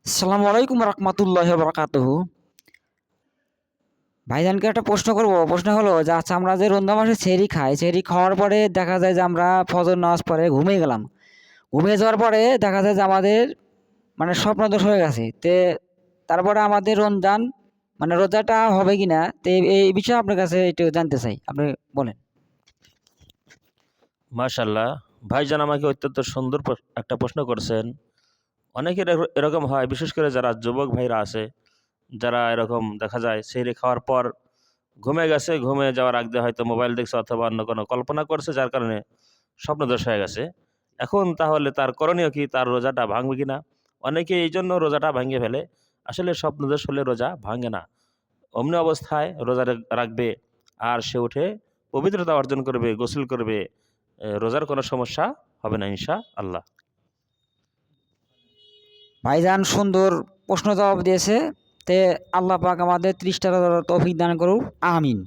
আসসালামু আলাইকুম রহমতুল্লাহ বরকাতুহু। ভাইজানকে একটা প্রশ্ন করব। প্রশ্ন হলো যে আচ্ছা, আমরা যে রমজান মাসে সেহরি খাই, সেহরি খাওয়ার পরে দেখা যায় যে আমরা ফজর নামাজ পড়ে ঘুমিয়ে গেলাম। ঘুমিয়ে যাওয়ার পরে দেখা যায় যে আমাদের মানে স্বপ্নদোষ হয়ে গেছে। তারপরে আমাদের রমজান মানে রোজাটা হবে কিনা, এই বিষয়ে আপনার কাছে একটু জানতে চাই, আপনি বলেন। মাশাল্লাহ, ভাইজান আমাকে অত্যন্ত সুন্দর একটা প্রশ্ন করেছেন। অনেকের এরকম হয়, বিশেষ করে যারা যুবক ভাইরা আছে, যারা এরকম দেখা যায় সেহরি খাওয়ার পর ঘুমে গেছে, ঘুমে যাওয়ার আগে হয়তো মোবাইল দেখছে অথবা অন্য কোনো কল্পনা করছে, যার কারণে স্বপ্নদোষ হয়ে গেছে। এখন তাহলে তার করণীয় কি? তার রোজাটা ভাঙবে কিনা? অনেকে এই জন্য রোজাটা ভাঙে ফেলে। আসলে স্বপ্নদোষ হলে রোজা ভাঙে না। অমনি অবস্থায় রোজা রাখবে, আর সে উঠে পবিত্রতা অর্জন করবে, গোসল করবে, রোজার কোনো সমস্যা হবে না ইনশা আল্লাহ। ভাইজান সুন্দর প্রশ্ন জবাব দিয়েছে। তে আল্লাহ পাক আমাদের 30টা রোজার তৌফিক দান করুক, আমিন।